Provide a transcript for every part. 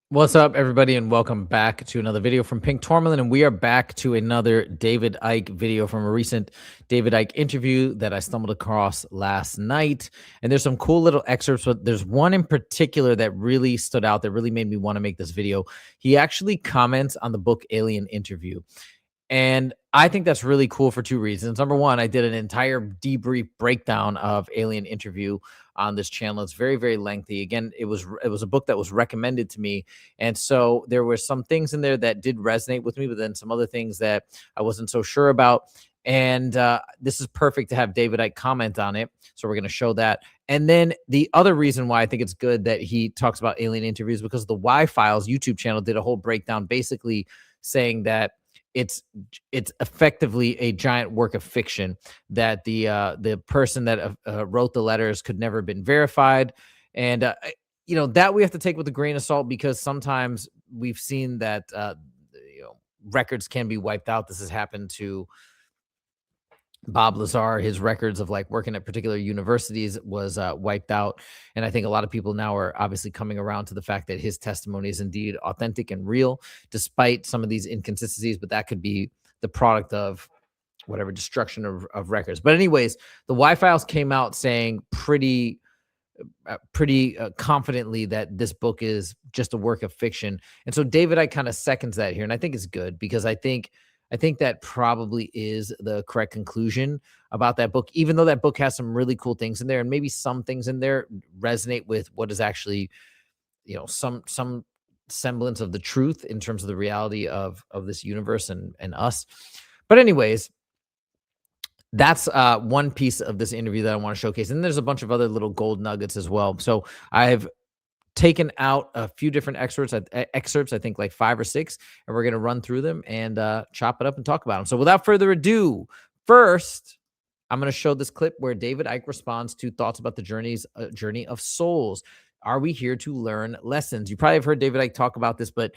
What's up, everybody, and welcome back to another video from Pink Tourmaline. And we are back to another David Icke video from a recent David Icke interview that I stumbled across last night. And there's some cool little excerpts, but there's one in particular that really stood out, that really made me want to make this video. He actually comments on the book Alien Interview. And I think that's really cool for two reasons. Number one, I did an entire debrief breakdown of Alien Interview on this channel. It's very, very lengthy. Again, it was a book that was recommended to me. And so there were some things in there that did resonate with me, but then some other things that I wasn't so sure about. And this is perfect to have David Icke comment on it. So we're going to show that. And then the other reason why I think it's good that he talks about Alien Interviews, because the Y Files YouTube channel did a whole breakdown basically saying that it's effectively a giant work of fiction, that the person that wrote the letters could never have been verified. And that we have to take with a grain of salt, because sometimes we've seen that records can be wiped out. This has happened to Bob Lazar. His records of like working at particular universities was wiped out. And I think a lot of people now are obviously coming around to the fact that his testimony is indeed authentic and real, despite some of these inconsistencies. But that could be the product of whatever destruction of records. But anyways, the Y Files came out saying pretty confidently that this book is just a work of fiction. And so David, I kind of seconds that here. And I think it's good, because I think that probably is the correct conclusion about that book, even though that book has some really cool things in there, and maybe some things in there resonate with what is actually, some semblance of the truth in terms of the reality of this universe and us. But anyways, that's one piece of this interview that I want to showcase. And there's a bunch of other little gold nuggets as well. So I've taken out a few different excerpts, I think like 5 or 6, and we're going to run through them and chop it up and talk about them. So without further ado, first, I'm going to show this clip where David Icke responds to thoughts about the journey of souls. Are we here to learn lessons? You probably have heard David Icke talk about this, but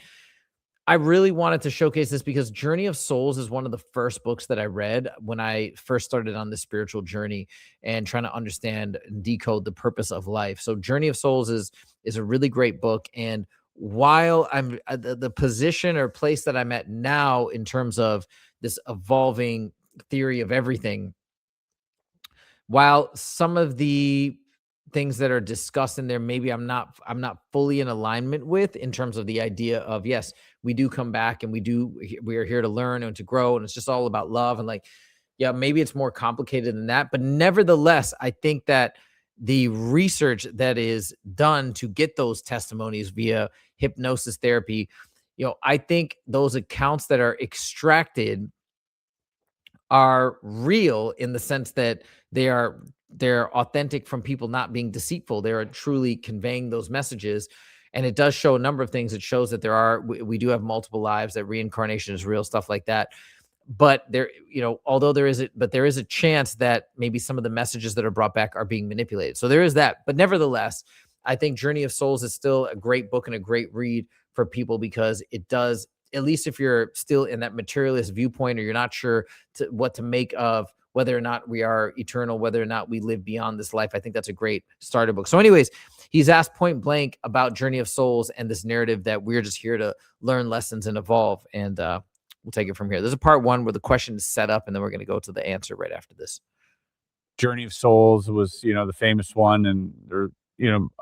I really wanted to showcase this because Journey of Souls is one of the first books that I read when I first started on this spiritual journey and trying to understand and decode the purpose of life. So Journey of Souls is a really great book. And while I'm at the position or place that I'm at now in terms of this evolving theory of everything, while some of the things that are discussed in there, maybe I'm not fully in alignment with, in terms of the idea of, yes, we do come back and we are here to learn and to grow, and it's just all about love. And like, yeah, maybe it's more complicated than that, but nevertheless, I think that the research that is done to get those testimonies via hypnosis therapy, I think those accounts that are extracted are real, in the sense that they're authentic from people not being deceitful. They are truly conveying those messages. And it does show a number of things. It shows that we do have multiple lives, that reincarnation is real, stuff like that. But although there is a chance that maybe some of the messages that are brought back are being manipulated. So there is that. But nevertheless, I think Journey of Souls is still a great book and a great read for people, because it does, at least if you're still in that materialist viewpoint, or you're not sure what to make of whether or not we are eternal, whether or not we live beyond this life, I think that's a great starter book. So anyways, he's asked point blank about Journey of Souls and this narrative that we're just here to learn lessons and evolve. And we'll take it from here. There's a part 1 where the question is set up, and then we're going to go to the answer right after this. Journey of Souls was, the famous one, and there,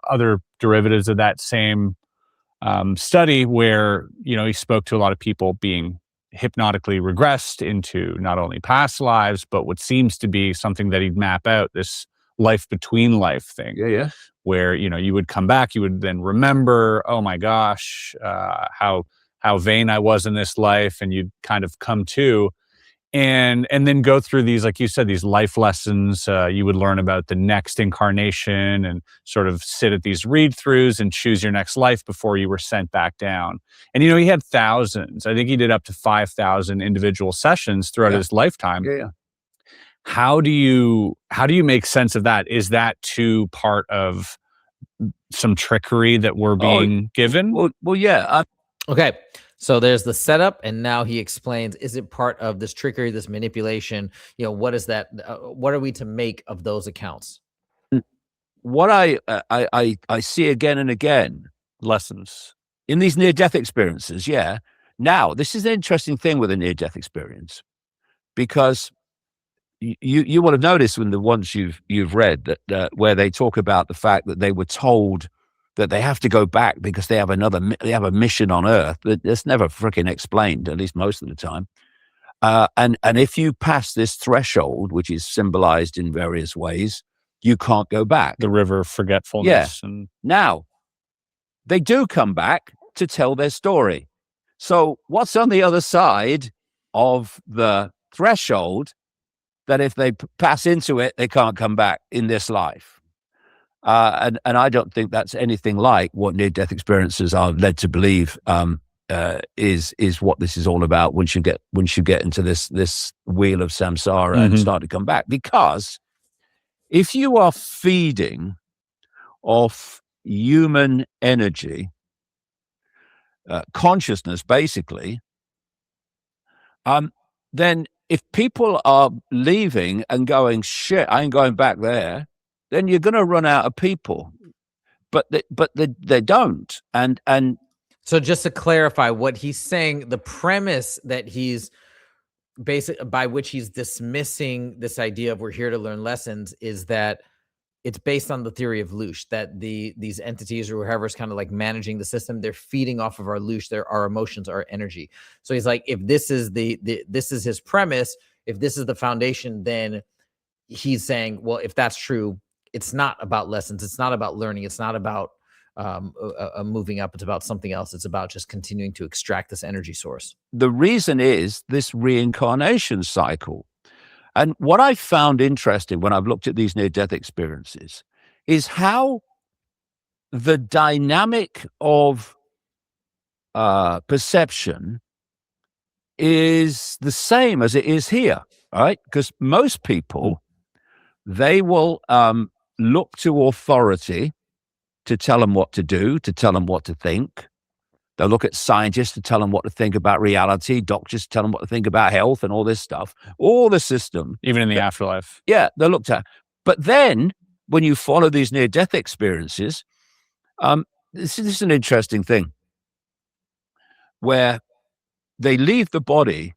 other derivatives of that same study where, he spoke to a lot of people being hypnotically regressed into not only past lives, but what seems to be something that he'd map out, this life between life thing. Yeah. Where, you would come back, you would then remember, oh my gosh, how vain I was in this life. And you'd kind of come to, and then go through these, like you said, these life lessons. You would learn about the next incarnation and sort of sit at these read-throughs and choose your next life before you were sent back down. And, he had thousands. I think he did up to 5,000 individual sessions throughout his lifetime. Yeah. How do you make sense of that? Is that too part of some trickery that we're being given? Well, yeah. Okay. So there's the setup, and now he explains, is it part of this trickery, this manipulation? What is that? What are we to make of those accounts? What I see again and again, lessons in these near-death experiences, yeah. Now, this is an interesting thing with a near-death experience, because you will have noticed when the ones you've read that where they talk about the fact that they were told that they have to go back because they have a mission on Earth. That's never freaking explained, at least most of the time. And if you pass this threshold, which is symbolized in various ways, you can't go back. The river of forgetfulness. Yeah. And Now, they do come back to tell their story. So what's on the other side of the threshold that if they pass into it, they can't come back in this life? And I don't think that's anything like what near-death experiences are led to believe is what this is all about once you get into this wheel of samsara and start to come back. Because if you are feeding off human energy, consciousness, basically, then if people are leaving and going, shit, I ain't going back there, then you're going to run out of people. But they don't. And so just to clarify what he's saying, the premise that he's by which he's dismissing this idea of we're here to learn lessons is that it's based on the theory of Loosh, that these entities or whoever's kind of like managing the system, they're feeding off of our Loosh, our emotions, our energy. So he's like, if this is this is his premise, if this is the foundation, then he's saying, well, if that's true, it's not about lessons, it's not about learning, it's not about moving up, it's about something else. It's about just continuing to extract this energy source. The reason is this reincarnation cycle. And what I found interesting when I've looked at these near-death experiences is how the dynamic of perception is the same as it is here, right? Because most people, they will look to authority to tell them what to do, to tell them what to think. They'll look at scientists to tell them what to think about reality, doctors to tell them what to think about health and all this stuff, all the system. Even in the afterlife. Yeah, they're looked at. But then when you follow these near-death experiences, this is an interesting thing where they leave the body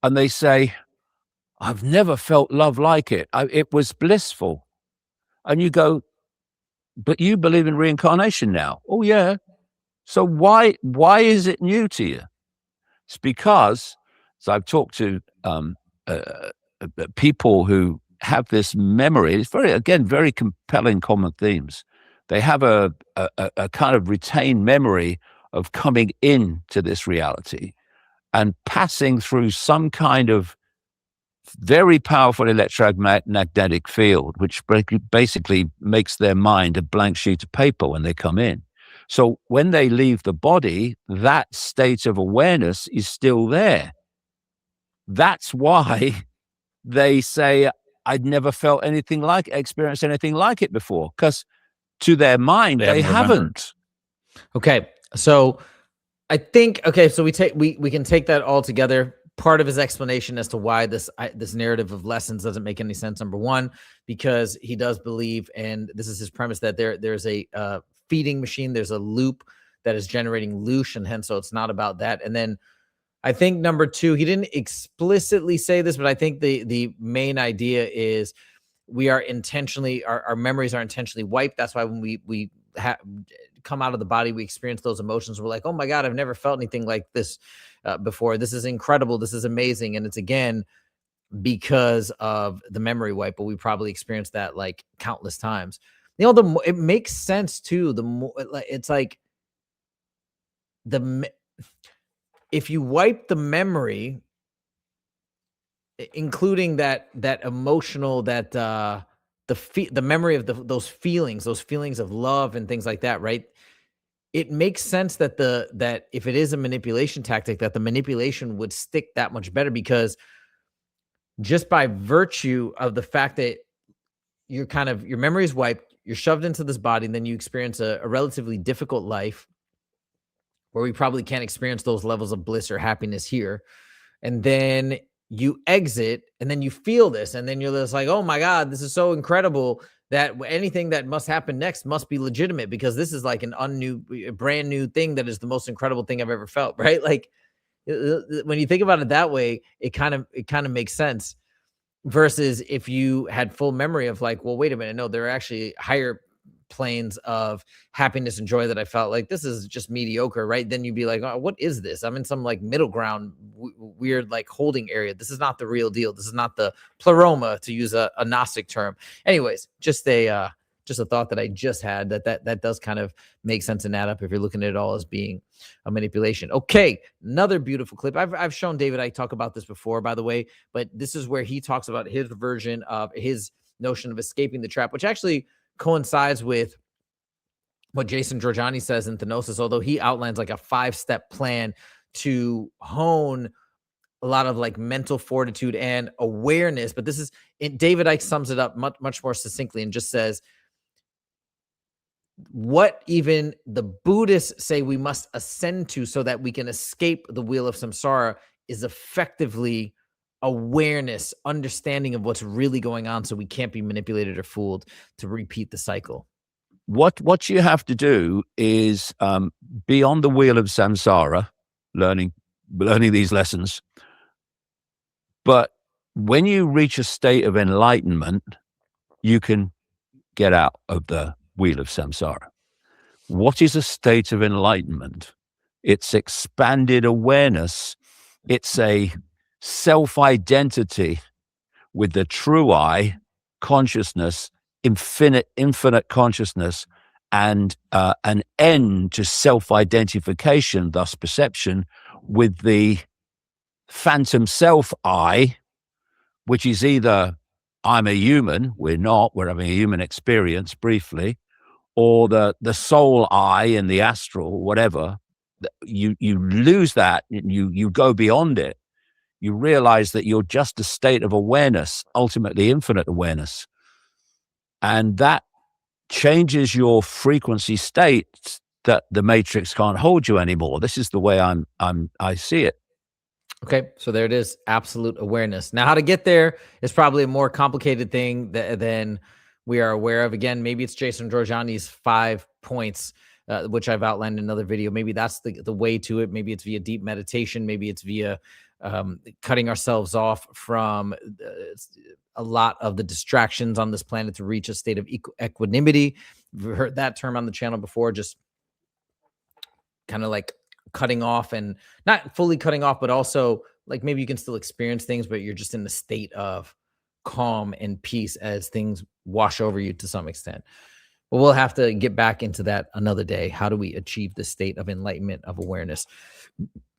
and they say, I've never felt love like it. It was blissful. And you go, but you believe in reincarnation now. Oh, yeah. So why is it new to you? It's because, so I've talked to people who have this memory. It's very compelling common themes. They have a kind of retained memory of coming into this reality and passing through some kind of very powerful electromagnetic field, which basically makes their mind a blank sheet of paper when they come in. So when they leave the body, that state of awareness is still there. That's why they say, I'd never felt experienced anything like it before, because to their mind, they haven't. Okay. So I think, so we can take that all together. Part of his explanation as to why this narrative of lessons doesn't make any sense. Number one, because he does believe, and this is his premise, that there's a feeding machine, there's a loop that is generating Loosh, and hence so it's not about that. And then I think number two, he didn't explicitly say this, but I think the main idea is we are intentionally, our memories are intentionally wiped. That's why when we come out of the body, we experience those emotions. We're like, oh my God, I've never felt anything like this before. This is incredible. This is amazing. And it's again, because of the memory wipe, but we probably experienced that like countless times. You know, it makes sense too. The more it's like if you wipe the memory, including that emotional, the memory of those feelings of love and things like that, right? It makes sense that if it is a manipulation tactic, that the manipulation would stick that much better, because just by virtue of the fact that your memory is wiped, you're shoved into this body, and then you experience a relatively difficult life where we probably can't experience those levels of bliss or happiness here. And then you exit, and then you feel this, and then you're just like, oh my God, this is so incredible. that anything that must happen next must be legitimate, because this is like a brand new thing that is the most incredible thing I've ever felt, right? Like when you think about it that way, it kind of makes sense. Versus if you had full memory of like, well, wait a minute, no, there are actually higher planes of happiness and joy that I felt like this is just mediocre, right? Then you'd be like, oh, what is this? I'm in some like middle ground, weird like holding area. This is not the real deal. This is not the pleroma, to use a Gnostic term. Anyways, just a thought that I just had that does kind of make sense and add up if you're looking at it all as being a manipulation. Okay, another beautiful clip. I've shown David Icke talk about this before, by the way, but this is where he talks about his version of his notion of escaping the trap, which actually coincides with what Jason Georgiani says in Thenosis, although he outlines like a 5-step plan to hone a lot of like mental fortitude and awareness. But David Icke sums it up much more succinctly and just says, what even the Buddhists say we must ascend to so that we can escape the wheel of samsara is effectively awareness, understanding of what's really going on, so we can't be manipulated or fooled to repeat the cycle. What you have to do is be on the wheel of samsara, learning these lessons. But when you reach a state of enlightenment, you can get out of the wheel of samsara. What is a state of enlightenment? It's expanded awareness. It's a self-identity with the true I, consciousness, infinite consciousness, and an end to self-identification, thus perception, with the phantom self I, which is either I'm a human, we're not, we're having a human experience briefly, or the soul I in the astral, whatever. You lose that, you go beyond it. You realize that you're just a state of awareness, ultimately infinite awareness. And that changes your frequency state that the matrix can't hold you anymore. This is the way I see it. Okay, so there it is, absolute awareness. Now, how to get there is probably a more complicated thing than we are aware of. Again, maybe it's Jason Georgiani's 5 points, which I've outlined in another video. Maybe that's the way to it. Maybe it's via deep meditation. Maybe it's via cutting ourselves off from a lot of the distractions on this planet to reach a state of equanimity. We've heard that term on the channel before, just kind of like cutting off, and not fully cutting off, but also like maybe you can still experience things, but you're just in the state of calm and peace as things wash over you to some extent. But we'll have to get back into that another day. How do we achieve the state of enlightenment, of awareness?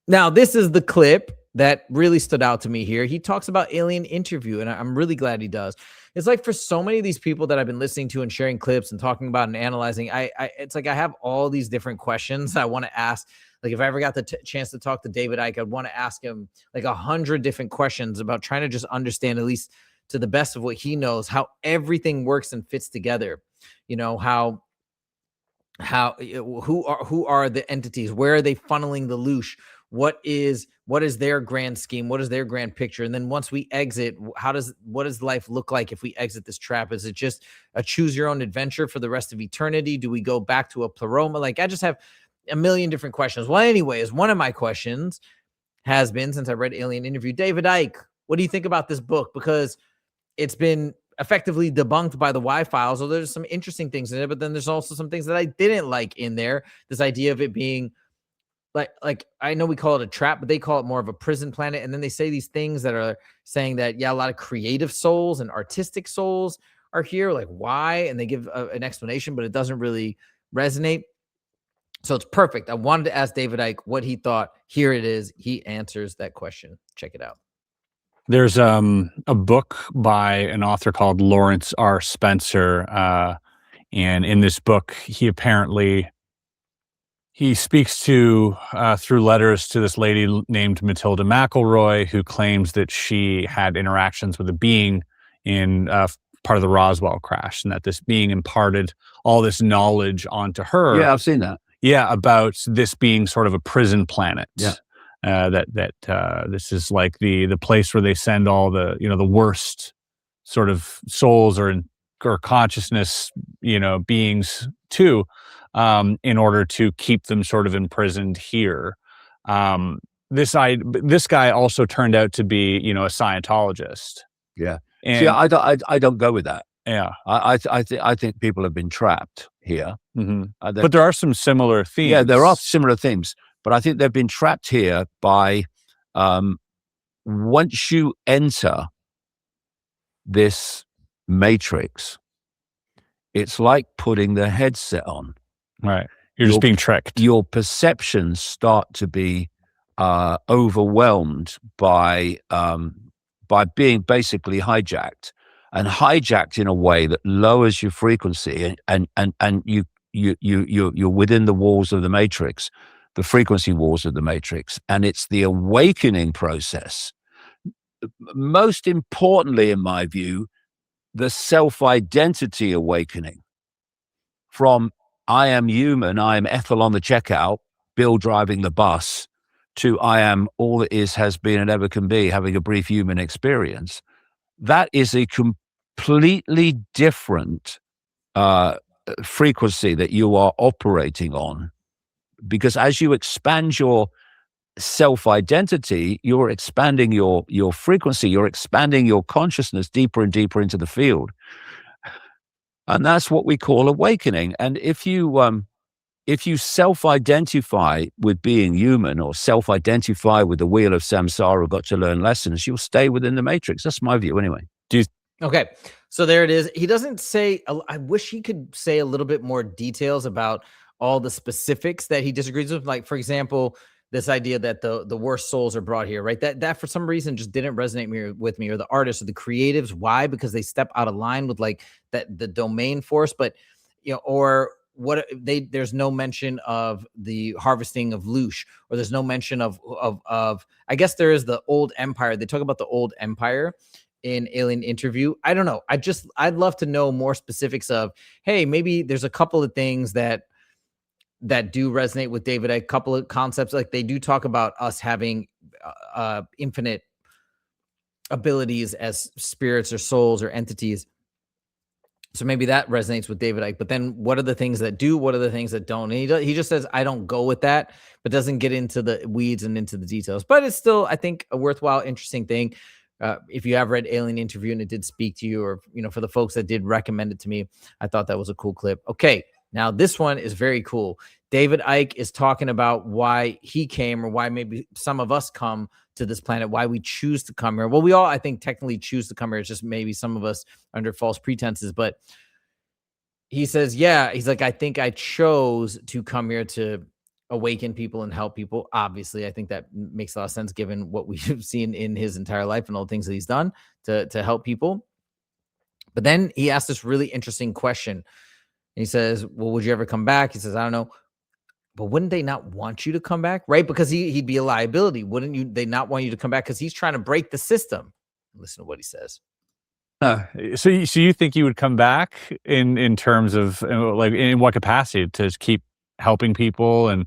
Now, this is the clip that really stood out to me here. He talks about alien interview, and I'm really glad he does. It's like for so many of these people that I've been listening to and sharing clips and talking about and analyzing, it's like I have all these different questions I want to ask. Like if I ever got the chance to talk to David Icke, I'd want to ask him like 100 different questions about trying to just understand, at least to the best of what he knows, how everything works and fits together. You know, who are the entities? Where are they funneling the Loosh? What is their grand scheme? What is their grand picture? And then once we exit, what does life look like if we exit this trap? Is it just a choose your own adventure for the rest of eternity? Do we go back to a pleroma? Like I just have a million different questions. Well, anyways, one of my questions has been, since I read Alien Interview, David Icke, what do you think about this book? Because it's been effectively debunked by the Y-Files. So there's some interesting things in it, but then there's also some things that I didn't like in there. This idea of it being like I know we call it a trap, but they call it more of a prison planet. And then they say these things that are saying that, yeah, a lot of creative souls and artistic souls are here. Like why? And they give an explanation, but it doesn't really resonate. So it's perfect. I wanted to ask David Icke what he thought. Here it is. He answers that question. Check it out. There's a book by an author called Lawrence R. Spencer. And in this book, he speaks to, through letters to this lady named Matilda McElroy, who claims that she had interactions with a being in part of the Roswell crash, and that this being imparted all this knowledge onto her. Yeah, I've seen that. Yeah, about this being sort of a prison planet. Yeah. That this is like the place where they send all the, the worst sort of souls or or consciousness, beings too, in order to keep them sort of imprisoned here. This guy also turned out to be, a Scientologist. Yeah. See, And I don't go with that. yeah. I think people have been trapped here. But there are some similar themes. Yeah, there are similar themes, but I think they've been trapped here by once you enter this matrix, it's like putting the headset on. Right. You're just being tricked. Your perceptions start to be overwhelmed by being basically hijacked, and hijacked in a way that lowers your frequency, and you're within the walls of the matrix, the frequency walls of the matrix, and it's the awakening process. Most importantly, in my view, the self-identity awakening from I am human, I am Ethel on the checkout, Bill driving the bus, to I am all that is, has been, and ever can be, having a brief human experience. That is a completely different frequency that you are operating on, because as you expand your self-identity, you're expanding your frequency, you're expanding your consciousness deeper and deeper into the field. And that's what we call awakening. And if you self-identify with being human, or self-identify with the wheel of samsara, got to learn lessons, you'll stay within the matrix. That's my view anyway. Okay, so there it is. He doesn't say, I wish he could say a little bit more details about all the specifics that he disagrees with. Like, for example, this idea that the worst souls are brought here, right? That for some reason just didn't resonate with me, or the artists or the creatives. Why? Because they step out of line with like the domain force. But or what there's no mention of the harvesting of Loosh, or there's no mention of I guess there is the old empire. They talk about the old empire in Alien Interview. I don't know. I'd love to know more specifics of, hey, maybe there's a couple of things that do resonate with David. A couple of concepts, like they do talk about us having infinite abilities as spirits or souls or entities. So maybe that resonates with David Icke. But then what are the things that do? What are the things that don't? And he just says, I don't go with that, but doesn't get into the weeds and into the details. But it's still, I think, a worthwhile, interesting thing. If you have read Alien Interview and it did speak to you, or, for the folks that did recommend it to me, I thought that was a cool clip. Okay. Now this one is very cool. David Icke is talking about why he came, or why maybe some of us come to this planet, why we choose to come here. Well, we all, I think, technically choose to come here. It's just maybe some of us under false pretenses. But he says, yeah, he's like, I think I chose to come here to awaken people and help people. Obviously, I think that makes a lot of sense given what we've seen in his entire life and all the things that he's done to help people. But then he asked this really interesting question. He says, well, would you ever come back? He says, I don't know. But wouldn't they not want you to come back? Right? Because he'd be a liability. Wouldn't they not want you to come back? Because he's trying to break the system. Listen to what he says. So you think you would come back in terms of, like, in what capacity, to keep helping people and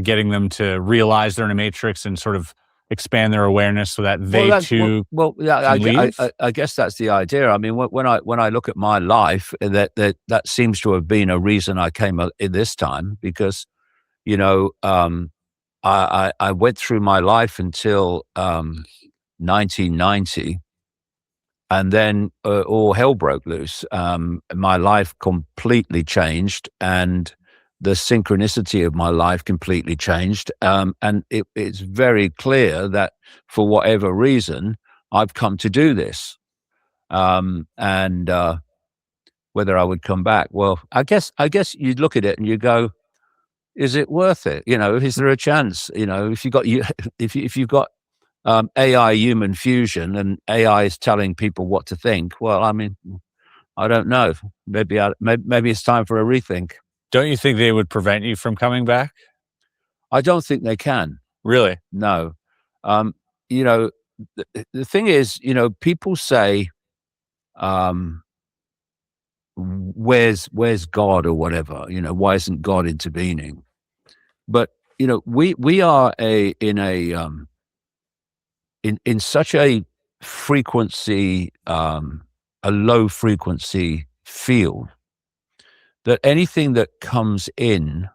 getting them to realize they're in a matrix and sort of expand their awareness so that they too I guess that's the idea. I mean, when I look at my life, that seems to have been a reason I came in this time, because I went through my life until 1990, and then all hell broke loose. My life completely changed, and the synchronicity of my life completely changed. And it's very clear that for whatever reason, I've come to do this. And whether I would come back, well, I guess you'd look at it and you go, is it worth it? Is there a chance? If you've got AI human fusion, and AI is telling people what to think, well, I mean, I don't know. Maybe it's time for a rethink. Don't you think they would prevent you from coming back? I don't think they can. Really? No. The thing is, people say, where's God, or whatever, why isn't God intervening? But, we are in such a frequency, a low frequency field, that anything that comes in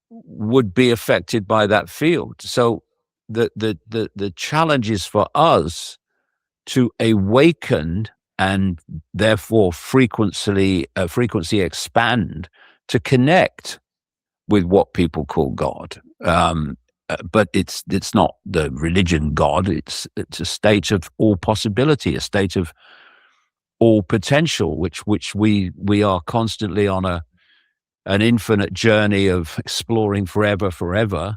would be affected by that field. So the challenge is for us to awaken and therefore frequency expand to connect with what people call God. But it's not the religion God. It's a state of all possibility, a state of all potential, which we are constantly on an infinite journey of exploring forever,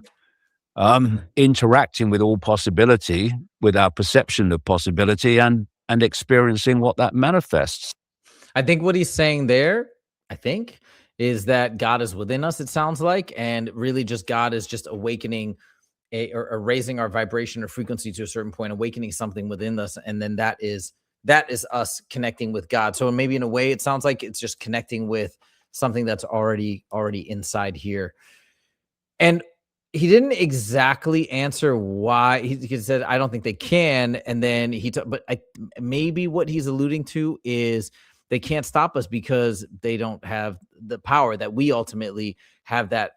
interacting with all possibility, with our perception of possibility, and experiencing what that manifests. I think what he's saying there, is that God is within us, it sounds like, and really just God is just awakening or raising our vibration or frequency to a certain point, awakening something within us, and then that is us connecting with God. So maybe in a way, it sounds like it's just connecting with something that's already inside here. And he didn't exactly answer why. He said, I don't think they can. And then maybe what he's alluding to is they can't stop us because they don't have the power, that we ultimately have that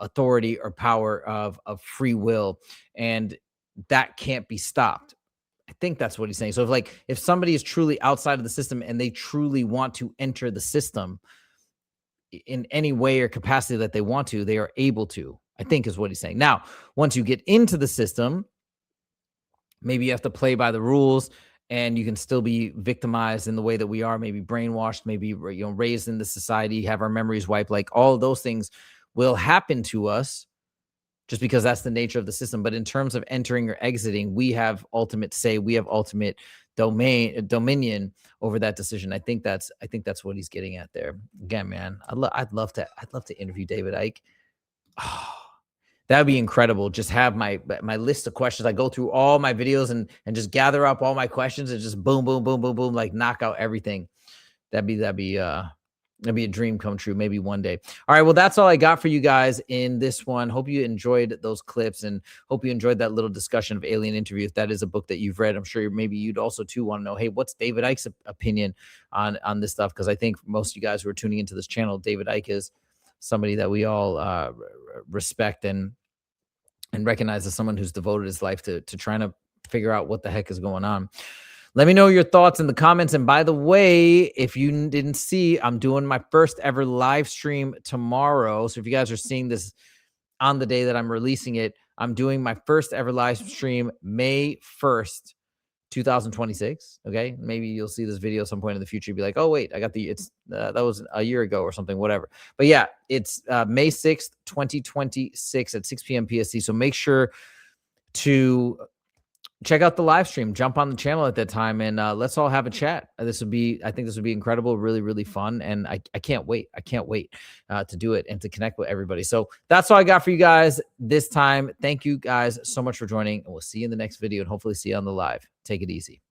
authority or power of free will, and that can't be stopped. I think that's what he's saying. So if somebody is truly outside of the system and they truly want to enter the system in any way or capacity that they want to, they are able to, I think is what he's saying. Now, once you get into the system, maybe you have to play by the rules, and you can still be victimized in the way that we are, maybe brainwashed, maybe raised in the society, have our memories wiped. Like all of those things will happen to us just because that's the nature of the system. But in terms of entering or exiting, we have ultimate say, we have ultimate dominion over that decision. I think that's what he's getting at there. Again, man, I'd love to interview David Icke. Oh, that'd be incredible. Just have my list of questions. I go through all my videos and just gather up all my questions and just boom, boom, boom, boom, boom, like knock out everything. That'd be a dream come true, maybe one day. All right, well, that's all I got for you guys in this one. Hope you enjoyed those clips and hope you enjoyed that little discussion of Alien Interview. If that is a book that you've read, I'm sure maybe you'd also too want to know, hey, what's David Icke's opinion on this stuff? Because I think most of you guys who are tuning into this channel, David Icke is somebody that we all respect and recognize as someone who's devoted his life to trying to figure out what the heck is going on. Let me know your thoughts in the comments. And by the way, if you didn't see, I'm doing my first ever live stream tomorrow. So if you guys are seeing this on the day that I'm releasing it, I'm doing my first ever live stream May 1st, 2026. Okay. Maybe you'll see this video at some point in the future. You'll be like, oh, wait, I got that was a year ago or something, whatever. But yeah, it's May 6th, 2026 at 6 p.m. PST. So make sure to check out the live stream, jump on the channel at that time, and let's all have a chat. I think this would be incredible, really, really fun. And I can't wait. I can't wait to do it and to connect with everybody. So that's all I got for you guys this time. Thank you guys so much for joining, and we'll see you in the next video and hopefully see you on the live. Take it easy.